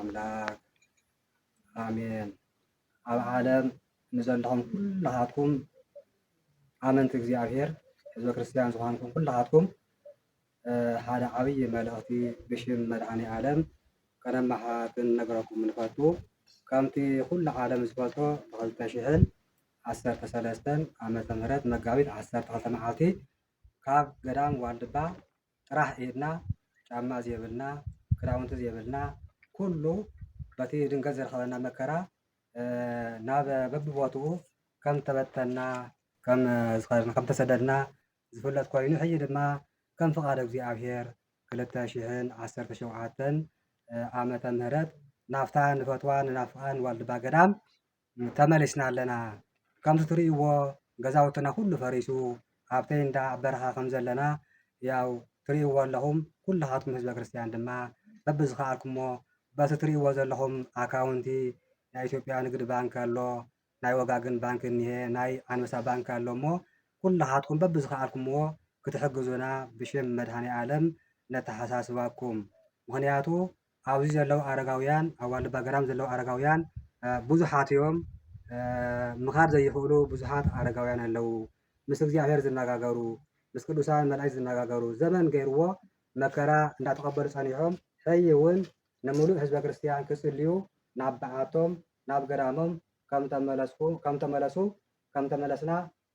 አምላክ አሜን። ኣብ ዓለም ንዘለኹም ኩላሃትኩም ኣመንቲ እግዚአብሔር ህዝበ ክርስቲያን ዝኾንኩም ኩላሃትኩም ሓደ ዓብይ መልእኽቲ ብሽም መድኃኔ ዓለም ከነመሓላልፍ ንፈቱ ከምቲ ኩሉ ዓለም ዝፈልጦ ብ2013 ዓመተ ምህረት መጋቢት 12 መዓልቲ ካብ ገዳም ዋልድባ ጥራሕ ኢድና ጫማ ዘየብልና ክዳውንቲ ዘየብልና ኩሉ በቲ ድንገት ዝረኸበና መከራ ናብ በብቦትኡ ከም ተበተና ከም ተሰደድና ዝፍለጥ ኮይኑ ሕጂ ድማ ከም ፍቃድ እግዚአብሔር 2017 ዓመተ ምህረት ናፍታ ንፈትዋ ንናፍቃን ዋልድባ ገዳም ተመሊስና ኣለና። ከምቲ ትርእይዎ ገዛውትና ኩሉ ፈሪሱ ኣብተይ እንዳ በረኻ ከም ዘለና ያው ትርእይዎ ኣለኹም። ኩላሃትኩም ህዝበ ክርስቲያን ድማ በብዝኸኣልኩሞ በቲ ትርእይዎ ዘለኹም ኣካውንቲ ናይ ኢትዮጵያ ንግዲ ባንክ ኣሎ፣ ናይ ወጋግን ባንክ እኒሄ፣ ናይ አንበሳ ባንክ ኣሎ እሞ ኩላሃትኩም በብዝኸኣልኩምዎ ክትሕግዙና ብሽም መድኃኔ ዓለም ነተሓሳስባኩም። ምክንያቱ ኣብዚ ዘለው ኣረጋውያን ኣብ ዋልድባ ገዳም ዘለው ኣረጋውያን ብዙሓት እዮም። ምኻድ ዘይኽእሉ ብዙሓት ኣረጋውያን ኣለው። ምስ እግዚአብሔር ዝነጋገሩ ምስ ቅዱሳን መላእክት ዝነጋገሩ ዘመን ገይርዎ መከራ እንዳተቀበሉ ጸኒሖም ሕይ እውን ንሙሉእ ህዝበ ክርስቲያን ክጽልዩ ናብ በዓቶም ናብ ገዳሞም ከም ተመለስና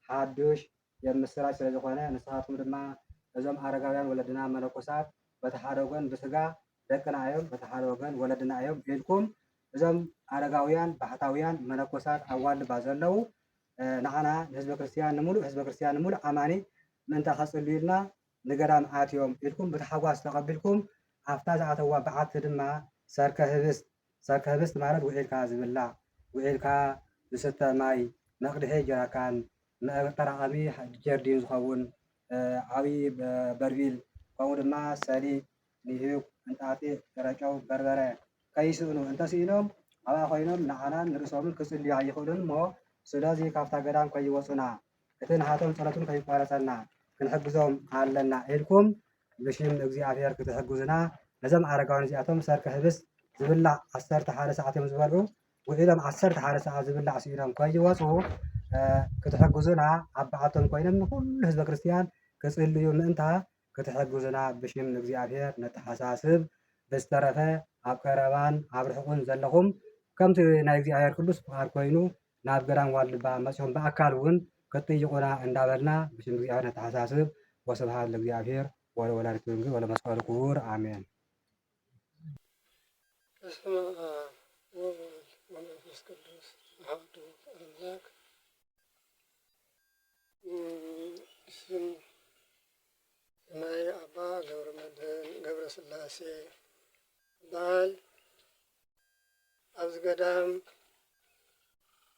ሓዱሽ የምስራች ስለ ዝኾነ ንስኻትኩም ድማ እዞም ኣረጋውያን ወለድና መነኮሳት በቲ ሓደ ወገን ብስጋ ደቅና እዮም በቲ ሓደ ወገን ወለድና እዮም ኢልኩም እዞም ኣረጋውያን ባሕታውያን መነኮሳት ኣብ ዋልድባ ዘለው ንዓና ንህዝበ ክርስቲያን ንሙሉእ ህዝበ ክርስቲያን ንሙሉእ ኣማኒ ምእንታይ ከጽልዩልና ንገዳም ኣትዮም ኢልኩም ብተሓጓስ ተቐቢልኩም ኣፍታ ዝኣተዋ በዓቲ ድማ ሰርከ ህብስት ማለት ውዒልካ ዝብላዕ ውዒልካ ዝስተ ማይ መቕድሒ ጀራካን መጠራቐሚ ጀርዲን ዝኸውን ዓብይ በርቢል ከምኡ ድማ ሰሊጥ ኒህብ እንጣጢዕ ረጨው በርበረ ከይስእኑ እንተስኢኖም ኣብኣ ኮይኖም ንዓናን ንርእሶምን ክጽልዩ ኣይኽእሉን እሞ ስለዚ ካብታ ገዳም ከይወፁና እቲ ንሃቶም ጸሎቱን ከይቋረፀና ክንሕግዞም ኣለና ኢልኩም ብሽም እግዚአብሔር ክትሕግዙና ነዞም ኣረጋውያን እዚኣቶም ሰርከ ህብስት ዝብላዕ 11 ሰዓት እዮም ዝበልዑ ውዒሎም 11 ሰዓት ዝብላዕ ስኢኖም ከይወፁ ክትሕግዙና ኣብ በዓቶም ኮይኖም ንኩሉ ህዝበ ክርስቲያን ክጽልዩ ምእንታ ክትሕግዙና ብሽም እግዚአብሔር ነተሓሳስብ። ብዝተረፈ ኣብ ቀረባን ኣብ ርሑቕን ዘለኹም ከምቲ ናይ እግዚአብሔር ቅዱስ ፍቃድ ኮይኑ ናብ ገዳም ዋልድባ መፅኦም በኣካል እውን ክትጥይቁና እንዳበልና ብሽም እግዚአብሔር ነተሓሳስብ። ወስብሐት ለእግዚአብሔር ወለወላዲቱ ድንግል ወለመስቀሉ ክቡር አሜን። በስመ አብ ወወልድ ወመንፈስ ቅዱስ አሐዱ አምላክ። ስም ናይ አባ ገብረ መድኅን ገብረ ሥላሴ በዓል ኣብዚ ገዳም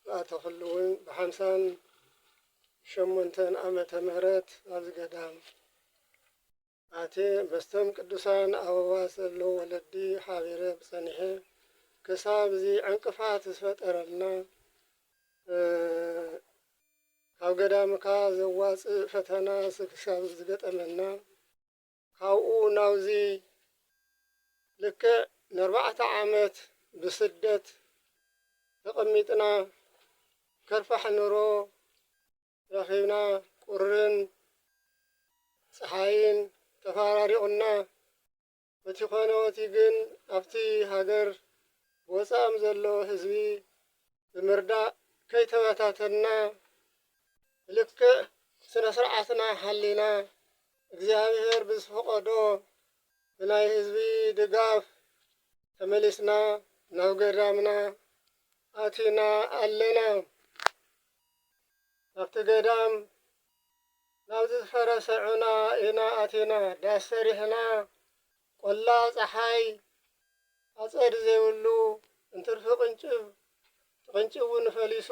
ዝኣተኽሉ እውን ብ58 ዓመተ ምህረት ኣብዚ ገዳም ኣቴ በስቶም ቅዱሳን ኣበባት ዘለዎ ወለዲ ሓቢረ ብጸኒሐ ክሳብ እዚ ዕንቅፋት ዝፈጠረልና ካብ ገዳምካ ዘዋፅእ ፈተና ክሳብ ዝገጠመና ካብኡ ናብዚ ልክዕ ን4 ዓመት ብስደት ተቐሚጥና ከርፋሕ ኑሮ ረኺብና ቁርን ፀሓይን ተፈራሪቑና እቲ ኮነ እቲ ግን ኣብቲ ሃገር ወፃኦም ዘሎ ህዝቢ ብምርዳእ ከይተበታተና ልክዕ ስነ ስርዓትና ሓሊና እግዚአብሔር ብዝፈቐዶ ብናይ ህዝቢ ድጋፍ ተመሊስና ናብ ገዳምና ኣቲና ኣለና። ኣብቲ ገዳም ናብዚ ዝፈረሰ ዑና ኢና ኣቲና ዳስ ሰሪሕና ቆላ ፀሓይ ኣፀድ ዘይብሉ እንትርፊ ቅንጭብ እውን ፈሊሱ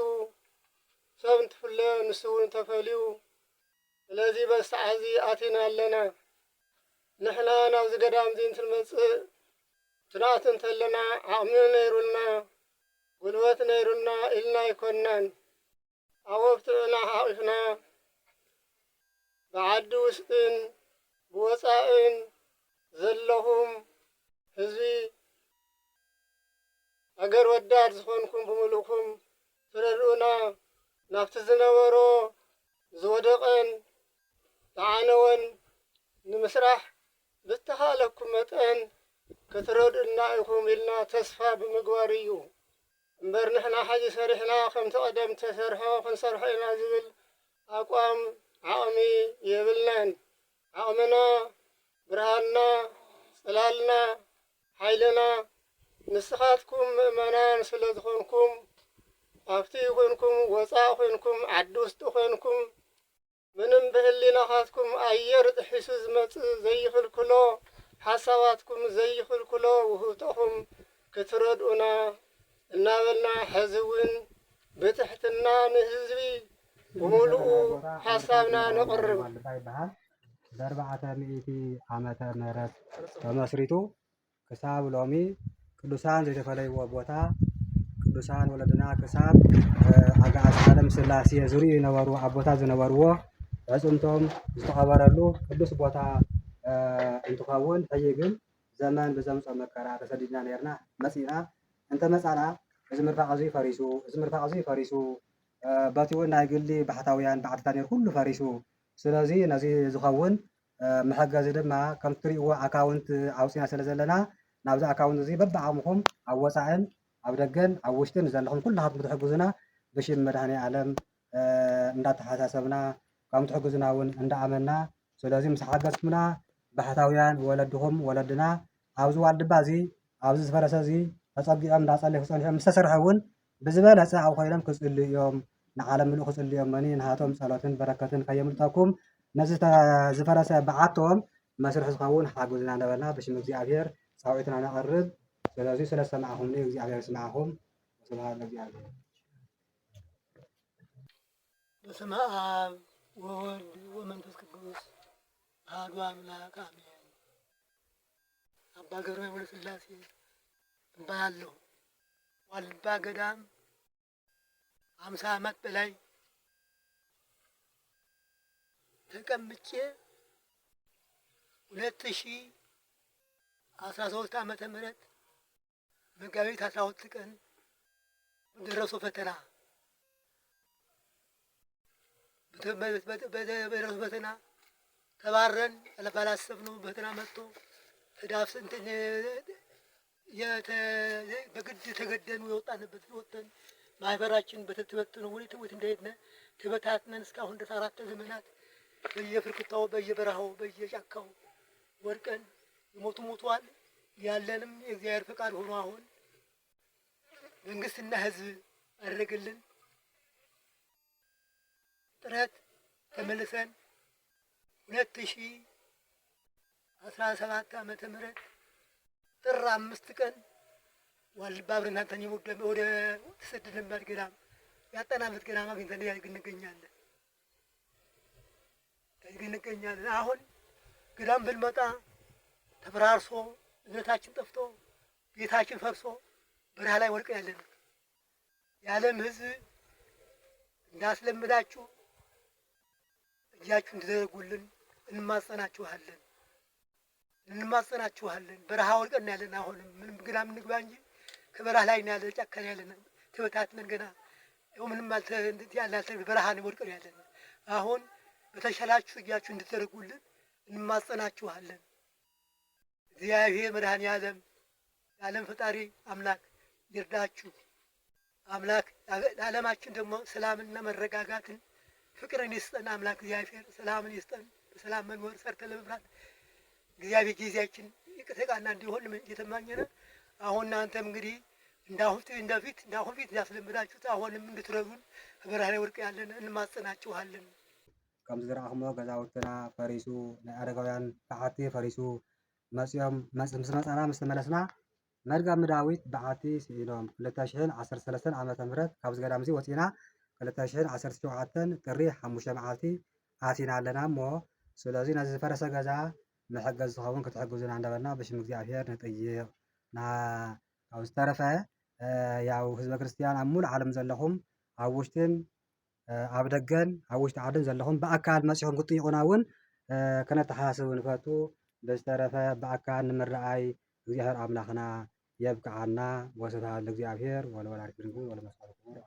ሰብ እንትፍለዮ ንሱ እውን ተፈልዩ ስለዚ በስተዓዚ ኣቲና ኣለና። ንሕና ናብዚ ገዳም እዚ እንትንመፅእ ትንኣቱ እንተለና ዓቕሚ ነይሩልና ጉልበት ነይሩና ኢልና ኣይኮናን ኣወብትዕና ሓቂፍና ብዓዲ ውስጥን ብወፃእን ዘለኹም ህዝቢ አገር ወዳድ ዝኾንኩም ብምሉእኩም ትረድኡና ናብቲ ዝነበሮ ዝወደቐን ዝዓነወን ንምስራሕ ብተኻለኩም መጠን ክትረድኡና ኢኹም ኢልና ተስፋ ብምግባር እዩ እምበር ንሕና ሓዚ ሰሪሕና ከምቲ ቀደም ተሰርሖ ክንሰርሖ ኢና ዝብል አቋም ዓቕሚ የብልናን። ዓቕምና ብርሃንና ጽላልና ሓይልና ንስኻትኩም ምእመናን ስለ ዝኾንኩም ኣብቲ ኮይንኩም ወፃእ ኮይንኩም ዓዲ ውሽጢ ኮይንኩም ምንም ብህሊናኻትኩም ኣየር ጥሒሱ ዝመፅእ ዘይኽልክሎ ሓሳባትኩም ዘይኽልክሎ ውህብቶኹም ክትረድኡና እናበልና ሕዚ እውን ብትሕትና ንህዝቢ ብምሉኡ ሓሳብና ነቕርብ። በ400 ዓመተ ምህረት ተመስሪቱ ክሳብ ሎሚ ቅዱሳን ዘይተፈለይዎ ቦታ ቅዱሳን ወለድና ክሳብ ኣጋዕዝተ ዓለም ስላሴ ዙርዩ ዝነበሩ ኣቦታት ዝነበርዎ ኣፅምቶም ዝተቐበረሉ ቅዱስ ቦታ እንትኸውን ሕጂ ግን ዘመን ብዘምፀ መከራ ተሰዲድና ነርና መፂና እንተመፃና እዚ ምርፋቕ እዚ ፈሪሱ እዚ ምርፋቕ እዚ ፈሪሱ በቲ እውን ናይ ግሊ ባሕታውያን ባዓድታት ነር ኩሉ ፈሪሱ ስለዚ ነዚ ዝኸውን መሐገዚ ድማ ከም ትሪእዎ ኣካውንት ኣውፂና ስለ ዘለና ናብዚ ኣካውንት እዚ በብዓቕምኩም ኣብ ወፃእን ኣብ ደገን ኣብ ውሽጥን ዘለኹም ኩላኻትኩም ትሕግዙና ብሽም መድሃኔዓለም እንዳተሓሳሰብና ከም ትሕግዙና እውን እንዳኣመና ስለዚ ምስ ሓገዝኩምና ባሕታውያን ወለድኹም ወለድና ኣብዚ ዋልድባ እዚ ኣብዚ ዝፈረሰ እዚ ተፀጊዖም እንዳፀለዩ ክፀንሖም ምስ ተሰርሐ እውን ብዝበለፀ ኣብ ኮይኖም ክፅልዩ እዮም ንዓለም ምሉእ ክፅልዩ እዮም መኒ ንሃቶም ፀሎትን በረከትን ከየምልጠኩም ነዚ ዝፈረሰ በዓቶም መስርሒ ዝኸውን ሓግዙና ነበልና ብሽም እግዚኣብሔር ፃውዒትና ነቐርብ ስለዚ ስለ ሰማዕኹም እግዚኣብሔር ይስማዓኹም ስብሃት ለእግዚኣብሔር። በስመ አብ ወወልድ ወመንፈስ ቅዱስ አሐዱ አምላክ አሜን። አባ ገብረ ወልደ ሥላሴ እባላለሁ። ዋልድባ ገዳም 50 ዓመት በላይ ተቀምጬ 2013 ዓመተ ምህረት መጋቢት 12 ቀን በደረሰው ፈተና በደረሰው ፈተና ተባረን ባላሰብነው ፈተና መጥቶ ተዳፍሰን በግድ ተገደኑ የወጣንበት ወጥተን ማህበራችን በተበተነ ሁኔታ እንደሄድን ተበታትነን እስካሁን ድረስ 4 ዘመናት በየፍርክታው በየበረሃው በየጫካው ወድቀን የሞቱ ሞቷል። ያለንም የእግዚአብሔር ፈቃድ ሆኖ አሁን መንግስትና ህዝብ አደረገልን ጥረት ተመልሰን 2017 ዓመተ ምህረት ጥር 5 ቀን ዋልድባ ብረናንተኝ ወደ ተሰደድንበት ገዳም ያጠናበት ገዳም አግኝተን እንገኛለን። አሁን ገዳም ብንመጣ ተፈራርሶ እምነታችን ጠፍቶ ቤታችን ፈርሶ በረሃ ላይ ወድቀን ያለን የዓለም ህዝብ እንዳስለምዳችሁ እጃችሁ እንድትዘረጉልን እንማጸናችኋለን። በረሃ ወድቀን ያለን አሁንም ምንም ገዳም እንግባ እንጂ ከበረሃ ላይ ያለን ጫካ ያለን ተበታትነን ገና ምንም ያላልተ በረሃ ነው ወድቀን ያለን። አሁን በተሻላችሁ እጃችሁ እንድትዘረጉልን እንማጸናችኋለን። እግዚአብሔር መድኃኔዓለም የዓለም ፈጣሪ አምላክ ይርዳችሁ። አምላክ ለዓለማችን ደግሞ ሰላምና መረጋጋትን ፍቅርን ይስጠን። አምላክ እግዚአብሔር ሰላምን ይስጠን። በሰላም መኖር ሰርተን ለመብራት እግዚአብሔር ጊዜያችን የተቃና እንዲሆን እየተማኘነ አሁን እናንተም እንግዲህ እንዳሁን ፊት እንዳስለምዳችሁት አሁንም እንድትረዱን በበረሃ ላይ ወድቀን ያለን እንማጸናችኋለን። ከም ዝረኣኹሞ ገዛውትና ፈሪሱ ናይ ኣረጋውያን በዓቲ ፈሪሱ መፅኦም ምስ መፃና ምስ ተመለስና መርጋሚ ዳዊት በዓቲ ስኢኖም 2013 ዓመተ ምህረት ካብዚ ገዳም እዚ ወፂና 2017 ጥሪ 5 መዓልቲ ኣቲና ኣለና እሞ ስለዚ ነዚ ዝፈረሰ ገዛ መሐገዝ ዝኸውን ክትሕግዙና እንዳበልና ብሽም እግዚኣብሔር ንጥይቕ ኣብ ዝተረፈ ያው ህዝበ ክርስቲያን ኣብ ሙሉእ ዓለም ዘለኹም ኣብ ውሽጥን ኣብ ደገን ኣብ ውሽጢ ዓድን ዘለኹም ብኣካል መፂኹም ክትጥይቁና እውን ከነተሓሳስቡ ንፈቱ ብዝተረፈ ብኣካል ንምርኣይ እግዚኣብሔር ኣምላኽና يبقى عنا وسبحان لእግዚአብሔር ወለወላዲቱ ድንግል ወለመስቀሉ ክቡር